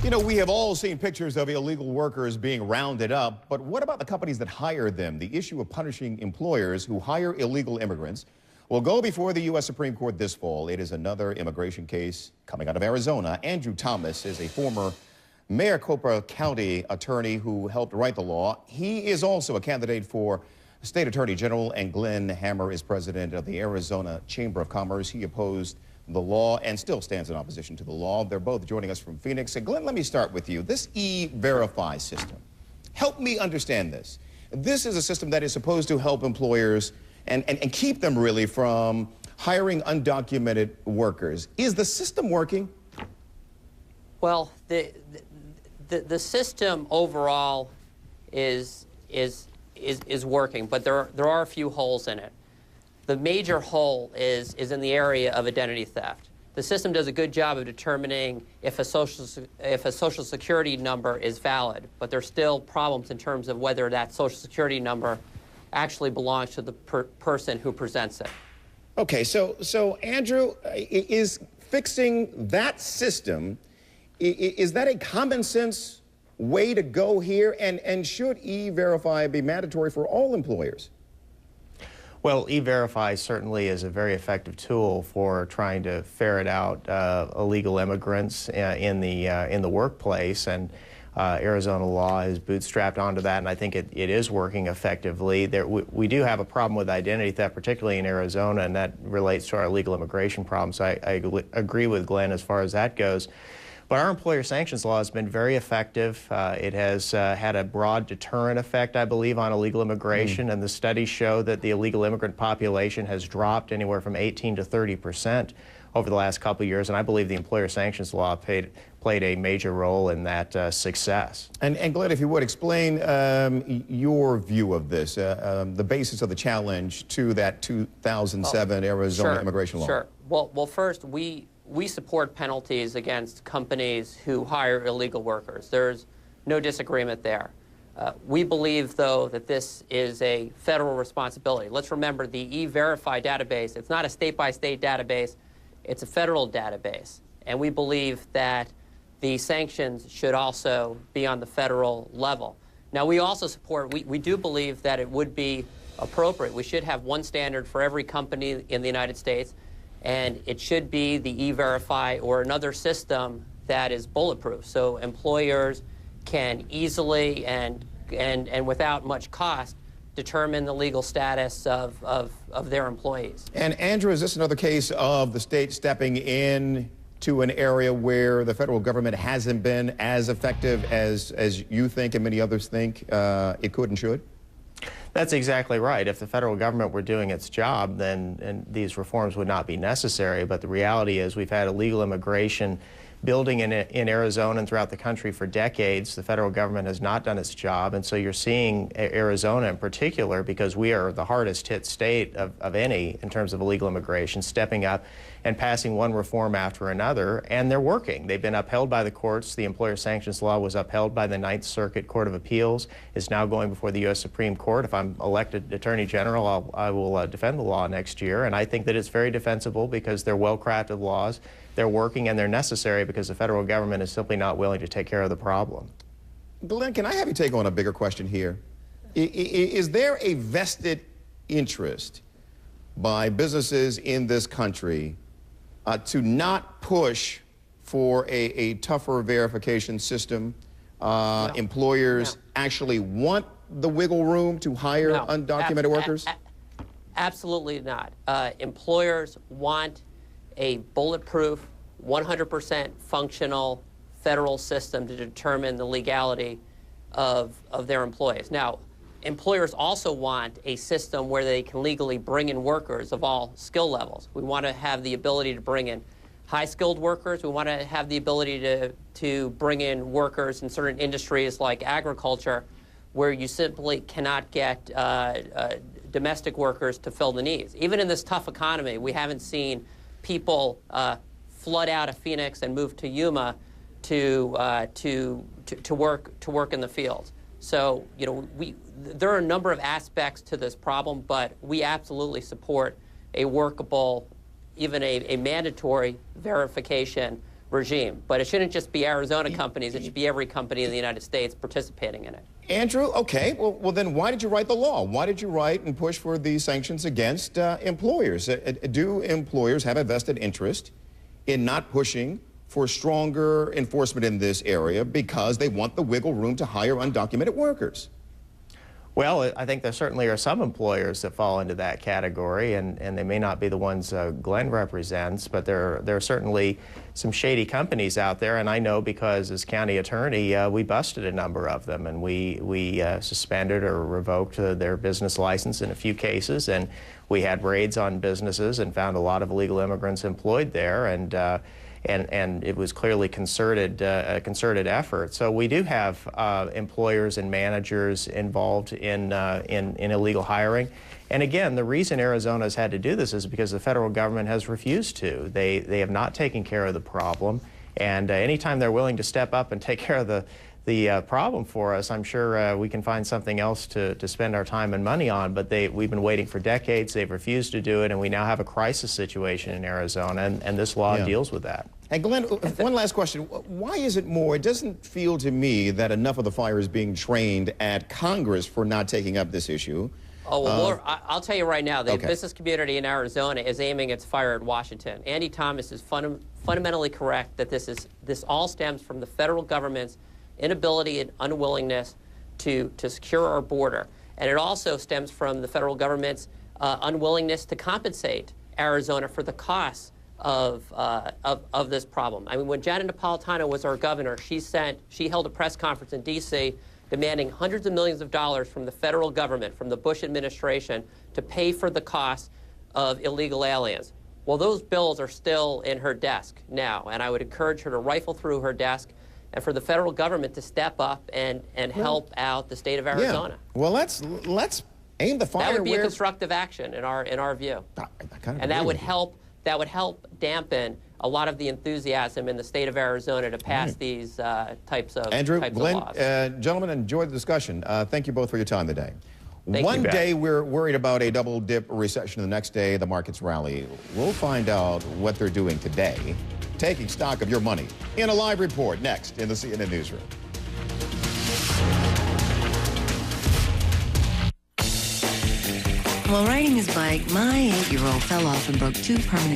You know, we have all seen pictures of illegal workers being rounded up, but what about the companies that hire them? The issue of punishing employers who hire illegal immigrants will go before the U.S. Supreme Court this fall. It is another immigration case coming out of Arizona. Andrew Thomas is a former Maricopa County attorney who helped write the law. He is also a candidate for State Attorney General, and Glenn Hammer is president of the Arizona Chamber of Commerce. He opposed the law and still stands in opposition to the law. They're both joining us from Phoenix. And Glenn, let me start with you. This E-Verify system, help me understand this. This is a system that is supposed to help employers and keep them really from hiring undocumented workers. Is the system working? Well, the system overall is working, but there are a few holes in it. The major hole is in the area of identity theft. The system does a good job of determining if a social security number is valid, but there's still problems in terms of whether that social security number actually belongs to the person who presents it. Okay, so Andrew, is fixing that system, is that a common sense way to go here? And should E-Verify be mandatory for all employers? Well, E-Verify certainly is a very effective tool for trying to ferret out illegal immigrants in the workplace, and Arizona law is bootstrapped onto that, and I think it is working effectively. We do have a problem with identity theft, particularly in Arizona, and that relates to our illegal immigration problems. I agree with Glenn as far as that goes. But our employer sanctions law has been very effective. It has had a broad deterrent effect, I believe, on illegal immigration, and the studies show that the illegal immigrant population has dropped anywhere from 18 to 30% over the last couple of years, and I believe the employer sanctions law played a major role in that success. And Glenn, if you would, explain your view of this, the basis of the challenge to that 2007 Arizona immigration law. Sure. Well, first, we support penalties against companies who hire illegal workers. There's no disagreement there. We believe, though, that this is a federal responsibility. Let's remember the E-Verify database. It's not a state-by-state database. It's a federal database. And we believe that the sanctions should also be on the federal level. Now, we also support, we do believe that it would be appropriate. We should have one standard for every company in the United States, and it should be the E-Verify or another system that is bulletproof, so employers can easily and without much cost determine the legal status of their employees. And Andrew, is this another case of the state stepping in to an area where the federal government hasn't been as effective as you think and many others think it could and should? That's exactly right. If the federal government were doing its job, then these reforms would not be necessary. But the reality is we've had illegal immigration building in Arizona and throughout the country for decades. The federal government has not done its job, and so you're seeing Arizona in particular, because we are the hardest hit state of any in terms of illegal immigration, stepping up and passing one reform after another, and they're working. They've been upheld by the courts. The employer sanctions law was upheld by the Ninth Circuit Court of Appeals. It's now going before the U.S. Supreme Court. If I'm elected Attorney General, I will defend the law next year, and I think that it's very defensible because they're well-crafted laws. They're working, and they're necessary because the federal government is simply not willing to take care of the problem. Glenn, can I have you take on a bigger question here? Is there a vested interest by businesses in this country to not push for a tougher verification system? No. Employers actually want the wiggle room to hire undocumented workers? Absolutely not. Employers want a bulletproof, 100% functional federal system to determine the legality of their employees. Now, employers also want a system where they can legally bring in workers of all skill levels. We want to have the ability to bring in high-skilled workers. We want to have the ability to bring in workers in certain industries like agriculture, where you simply cannot get domestic workers to fill the needs. Even in this tough economy, we haven't seen people flood out of Phoenix and move to Yuma to work in the fields. So, you know, there are a number of aspects to this problem, but we absolutely support a workable, even a mandatory verification regime. But it shouldn't just be Arizona companies. It should be every company in the United States participating in it. Andrew, okay, well then why did you write the law? Why did you write and push for these sanctions against employers? Do employers have a vested interest in not pushing for stronger enforcement in this area because they want the wiggle room to hire undocumented workers? Well, I think there certainly are some employers that fall into that category, and they may not be the ones Glenn represents, but there are certainly some shady companies out there, and I know because as county attorney, we busted a number of them, and we suspended or revoked their business license in a few cases, and we had raids on businesses and found a lot of illegal immigrants employed there, and it was clearly a concerted effort. So we do have employers and managers involved in illegal hiring. And again, the reason Arizona has had to do this is because the federal government has refused to. They have not taken care of the problem. And anytime they're willing to step up and take care of the problem for us, I'm sure we can find something else to spend our time and money on, but we've been waiting for decades, they've refused to do it, and we now have a crisis situation in Arizona, and this law deals with that. And Glenn, one last question. Why is it more? It doesn't feel to me that enough of the fire is being trained at Congress for not taking up this issue. Oh, well, I'll tell you right now, the business community in Arizona is aiming its fire at Washington. Andy Thomas is fundamentally correct that this all stems from the federal government's inability and unwillingness to secure our border. And it also stems from the federal government's unwillingness to compensate Arizona for the costs of this problem. I mean, when Janet Napolitano was our governor, she held a press conference in D.C. demanding hundreds of millions of dollars from the federal government, from the Bush administration, to pay for the costs of illegal aliens. Well, those bills are still in her desk now, and I would encourage her to rifle through her desk and for the federal government to step up and help out the state of Arizona. Yeah. Well, let's aim the fire. That would be a constructive action in our view, and that would help dampen a lot of the enthusiasm in the state of Arizona to pass these types of Andrew, types Glenn, of laws. Gentlemen, enjoyed the discussion. Thank you both for your time today. Thank One you. day we're worried about a double dip recession. The next day the markets rally. We'll find out what they're doing today, taking stock of your money in a live report next in the CNN Newsroom. While riding his bike, my 8-year-old fell off and broke 2 permanent